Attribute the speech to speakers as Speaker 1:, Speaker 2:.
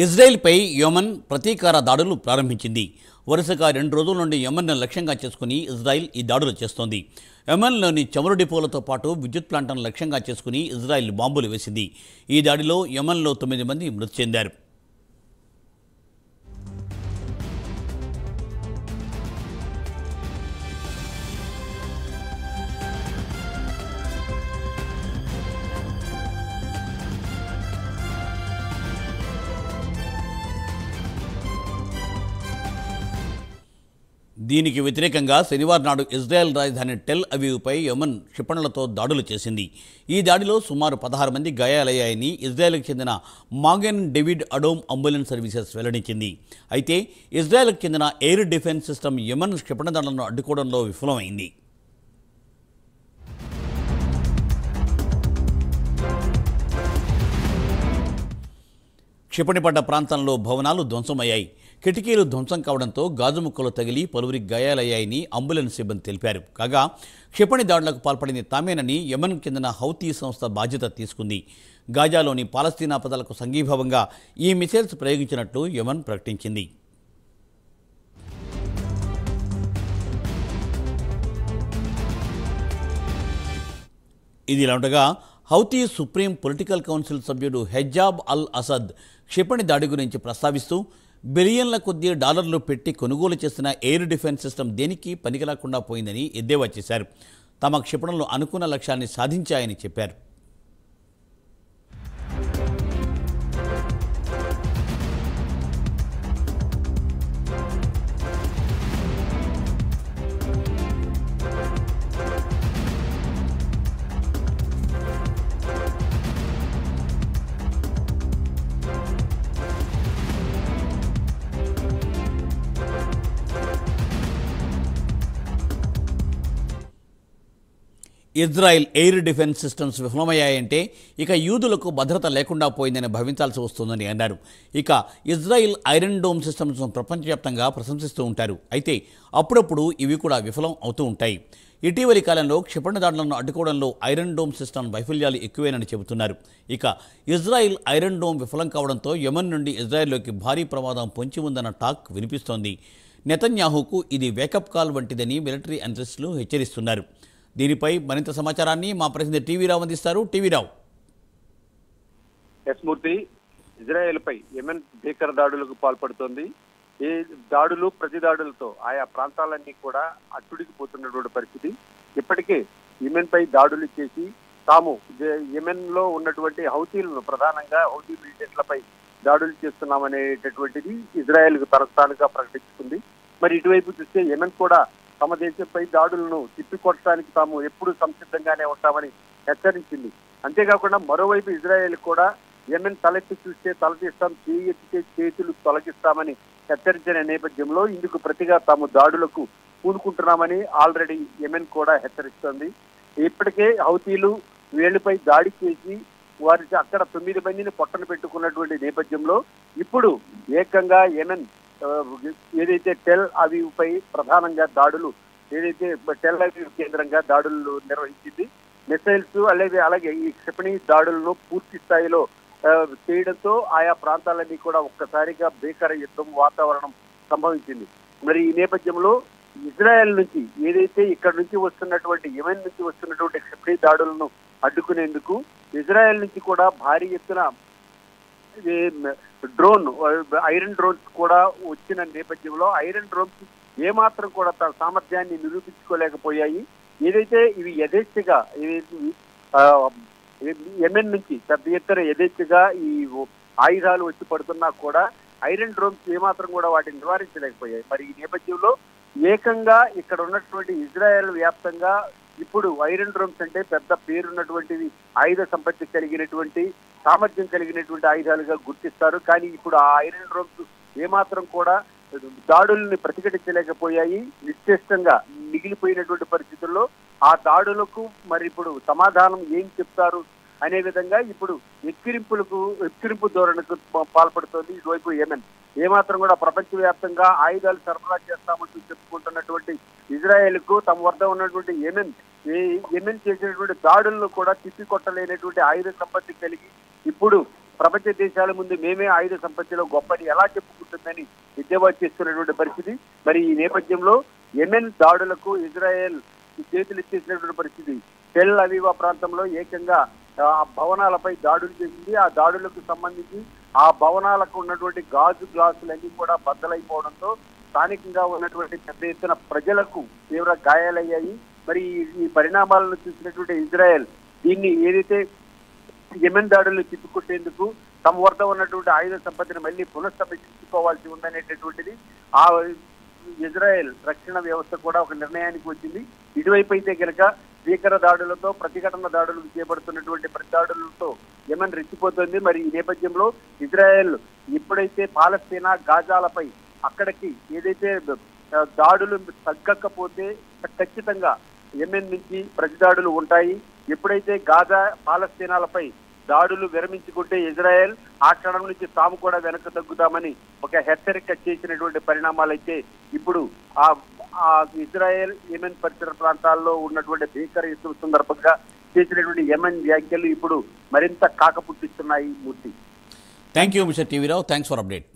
Speaker 1: ఇజ్రాయెల్పై Yemen ప్రతీకార దాడులు ప్రారంభించింది. వరుసగా 2 రోజుల నుండి యెమెన్ను లక్ష్యంగా చేసుకుని ఇజ్రాయెల్ ఈ దాడులు చేస్తోంది. యెమెన్లోని చమురు డిపోలతో పాటు విద్యుత్ ప్లాంట్లను లక్ష్యంగా చేసుకుని ఇజ్రాయెల్ బాంబులు వేసింది. ఈ దాడిలో యెమెన్లో 9 మంది మృతి చెందారు. దీనికి వ్యతిరేకంగా శనివారం నాడు ఇజ్రాయెల్ రాజధాని టెల్ అవీవ్పై యెమెన్ క్షిపణులతో దాడులు చేసింది. ఈ దాడిలో సుమారు 16 మంది గాయాలయ్యాయని ఇజ్రాయెల్కు చెందిన మాగెన్ డేవిడ్ అడోమ్ అంబులెన్స్ సర్వీసెస్ వెల్లడించింది. అయితే ఇజ్రాయెల్కు చెందిన ఎయిర్ డిఫెన్స్ సిస్టమ్ యెమెన్ క్షిపణి దాడులను అడ్డుకోవడంలో విఫలమైంది. క్షిపణి పడ్డ ప్రాంతంలో భవనాలు ధ్వంసమయ్యాయి. కిటికీలు ధ్వంసం కావడంతో గాజు ముక్కలు తగిలి పలువురికి గాయాలయ్యాయని అంబులెన్స్ సిబ్బంది తెలిపారు. కాగా క్షిపణి దాడులకు పాల్పడింది తామేనని యెమెన్కు చెందిన హౌతీ సంస్థ బాధ్యత తీసుకుంది. గాజాలోని పాలస్తీనా ప్రజలకు సంఘీభావంగా ఈ మిసైల్స్ ప్రయోగించినట్లు యెమెన్ ప్రకటించింది. ఇదిలా ఉండగా హౌతీ సుప్రీం పొలిటికల్ కౌన్సిల్ సభ్యుడు హెజ్జాబ్ అల్ అసద్ క్షిపణి దాడి గురించి ప్రస్తావిస్తూ బిలియన్ల కొద్దీ డాలర్లు పెట్టి కొనుగోలు చేసిన ఎయిర్ డిఫెన్స్ సిస్టమ్ దేనికి పనికిరాకుండా పోయిందని ఎద్దేవా చేశారు. తమ క్షిపణులు అనుకున్న లక్ష్యాన్ని సాధించాయని చెప్పారు. ఇజ్రాయెల్ ఎయిర్ డిఫెన్స్ సిస్టమ్స్ విఫలమయ్యాయంటే ఇక యూదులకు భద్రత లేకుండా పోయిందని భావించాల్సి వస్తుందని అన్నారు. ఇక ఇజ్రాయెల్ ఐరన్ డోమ్ సిస్టమ్స్ ప్రపంచవ్యాప్తంగా ప్రశంసిస్తూ ఉంటారు. అయితే అప్పుడప్పుడు ఇవి కూడా విఫలం అవుతూ ఉంటాయి. ఇటీవలి కాలంలో క్షిపణి దాడులను అడ్డుకోవడంలో ఐరన్ డోమ్ సిస్టమ్ వైఫల్యాలు ఎక్కువేనని చెబుతున్నారు. ఇక ఇజ్రాయెల్ ఐరన్ డోమ్ విఫలం కావడంతో యెమెన్ నుండి ఇజ్రాయెల్లోకి భారీ ప్రమాదం పొంచి ఉందన్న టాక్ వినిపిస్తోంది. నెతన్యాహుకు ఇది వేకప్ కాల్ వంటిదని మిలిటరీ అనలిస్టులు హెచ్చరిస్తున్నారు. దీనిపై మరింత సమాచారాన్ని మా ప్రతినిధి టీవీ రావు అందిస్తారు. టీవీ రావు.
Speaker 2: మూర్తి, ఇజ్రాయెల్పై యెమెన్ భీకర దాడులకు పాల్పడుతోంది. ఈ దాడులు ప్రతి దాడులతో ఆయా ప్రాంతాలన్నీ కూడా అట్టుడికిపోతున్నటువంటి పరిస్థితి. ఇప్పటికే యెమెన్ పై దాడులు చేసి తాము యెమెన్ లో ఉన్నటువంటి హౌతీలను ప్రధానంగా హౌతీ మిలిటెంట్లపై దాడులు చేస్తున్నామనేటటువంటిది ఇజ్రాయెల్ తనస్థానంగా ప్రకటించుకుంది. మరి ఇటువైపు చూస్తే యెమెన్ కూడా తమ దేశంపై దాడులను తిప్పికొట్టడానికి తాము ఎప్పుడు సంసిద్ధంగానే ఉంటామని హెచ్చరించింది. అంతేకాకుండా మరోవైపు ఇజ్రాయెల్ కూడా యెమెన్ తలెత్తి చూస్తే తల తీస్తాం, చేయి ఎత్తితే చేతులు తొలగిస్తామని హెచ్చరించిన నేపథ్యంలో ఇందుకు ప్రతిగా తాము దాడులకు పూనుకుంటున్నామని ఆల్రెడీ యెమెన్ కూడా హెచ్చరిస్తోంది. ఇప్పటికే హౌతీలు వీళ్లపై దాడి చేసి వారి అక్కడ 9 మందిని పొట్టన పెట్టుకున్నటువంటి నేపథ్యంలో ఇప్పుడు ఏకంగా యెమెన్ ఏదైతే టెల్ అవీవ్ పై ప్రధానంగా దాడులు ఏదైతే టెల్ అవీవ్ కేంద్రంగా దాడులు నిర్వహించింది. మిసైల్స్ అలాగే ఈ క్షిపణి దాడులను పూర్తి స్థాయిలో చేయడంతో ఆయా ప్రాంతాలన్నీ కూడా ఒక్కసారిగా భీకర యుద్ధం వాతావరణం సంభవించింది. మరి ఈ నేపథ్యంలో ఇజ్రాయెల్ నుంచి ఏదైతే ఇక్కడ నుంచి వస్తున్నటువంటి యెమెన్ నుంచి వస్తున్నటువంటి క్షిపణి దాడులను అడ్డుకునేందుకు ఇజ్రాయెల్ నుంచి కూడా భారీ ఎత్తున ఐరన్ డ్రోన్స్ కూడా వచ్చిన నేపథ్యంలో ఐరన్ డ్రోన్స్ ఏమాత్రం కూడా తన సామర్థ్యాన్ని నిరూపించుకోలేకపోయాయి. ఏదైతే ఇవి యథేచ్ఛగా యెమెన్ నుంచి పెద్ద ఎత్తున యథేచ్ఛగా ఈ ఆయుధాలు వచ్చి పడుతున్నా కూడా ఐరన్ డ్రోన్స్ ఏమాత్రం కూడా వాటిని నివారించలేకపోయాయి. మరి ఈ నేపథ్యంలో ఏకంగా ఇక్కడ ఉన్నటువంటి ఇజ్రాయెల్ వ్యాప్తంగా ఇప్పుడు ఐరన్ డ్రోన్స్ అంటే పెద్ద పేరున్నటువంటిది, ఆయుధ సంపత్తి కలిగినటువంటి సామర్థ్యం కలిగినటువంటి ఆయుధాలుగా గుర్తిస్తారు. కానీ ఇప్పుడు ఆ ఐరన్ డ్రోన్స్ ఏమాత్రం కూడా దాడుల్ని ప్రతిఘటించలేకపోయాయి. నిశ్చేష్టంగా మిగిలిపోయినటువంటి పరిస్థితుల్లో ఆ దాడులకు మరి ఇప్పుడు సమాధానం ఏం చెప్తారు అనే విధంగా ఇప్పుడు ఎక్కిరింపు ధోరణికి పాల్పడుతోంది ఇటువైపు యెమెన్. ఏమాత్రం కూడా ప్రపంచవ్యాప్తంగా ఆయుధాలు సరఫరా చేస్తామంటూ చెప్పుకుంటున్నటువంటి ఇజ్రాయెల్కు తమ వద్ద ఉన్నటువంటి యెమెన్ చేసినటువంటి దాడులను కూడా తిప్పికొట్టలేనటువంటి ఆయుధ సంపత్తి కలిగి ఇప్పుడు ప్రపంచ దేశాల ముందు మేమే ఆయుధ సంపత్తిలో గొప్పని ఎలా చెప్పుకుంటుందని ఎద్దేవా చేస్తున్నటువంటి పరిస్థితి. మరి ఈ నేపథ్యంలో యెమెన్ దాడులకు ఇజ్రాయెల్ చేతులు ఎత్తేసినటువంటి పరిస్థితి. టెల్ అవీవా ప్రాంతంలో ఏకంగా ఆ భవనాలపై దాడులు చేసింది. ఆ దాడులకు సంబంధించి ఆ భవనాలకు ఉన్నటువంటి గాజు గ్లాసులన్నీ కూడా బద్దలైపోవడంతో స్థానికంగా ఉన్నటువంటి పెద్ద ఎత్తున ప్రజలకు తీవ్ర గాయాలయ్యాయి. మరి ఈ పరిణామాలను చూసినటువంటి ఇజ్రాయెల్ దీన్ని ఏదైతే యెమెన్ దాడులను తిప్పికొట్టేందుకు తమ వద్ద ఉన్నటువంటి ఆయుధ సంపత్తిని మళ్ళీ పునఃస్థాపించుకోవాల్సి ఉందనేటటువంటిది ఆ ఇజ్రాయెల్ రక్షణ వ్యవస్థ కూడా ఒక నిర్ణయానికి వచ్చింది. ఇటువైపు అయితే కనుక భీకర దాడులతో ప్రతిఘటన దాడులు చేపడుతున్నటువంటి ప్రతిదాడులతో యెమెన్ రెచ్చిపోతుంది. మరి ఈ నేపథ్యంలో ఇజ్రాయెల్ ఎప్పుడైతే పాలస్తీనా గాజాలపై అక్కడికి ఏదైతే దాడులు తగ్గకపోతే ఖచ్చితంగా యెమెన్ నుంచి ప్రతిదాడులు ఉంటాయి. ఎప్పుడైతే గాజా పాలస్తీనాలపై దాడులు విరమించుకుంటే ఇజ్రాయెల్ ఆ క్షణం నుంచి తాము కూడా వెనక్కి తగ్గుతామని ఒక హెచ్చరిక చేసినటువంటి పరిణామాలైతే ఇప్పుడు ఆ ఇజ్రాయెల్ యెమెన్ పరిసర ప్రాంతాల్లో ఉన్నటువంటి భీకర యుద్ధం సందర్భంగా చేసినటువంటి యెమెన్ వ్యాఖ్యలు ఇప్పుడు మరింత కాకపుట్టిస్తున్నాయి. Murthy.
Speaker 1: Thank you mister TV Rao. Thanks for update.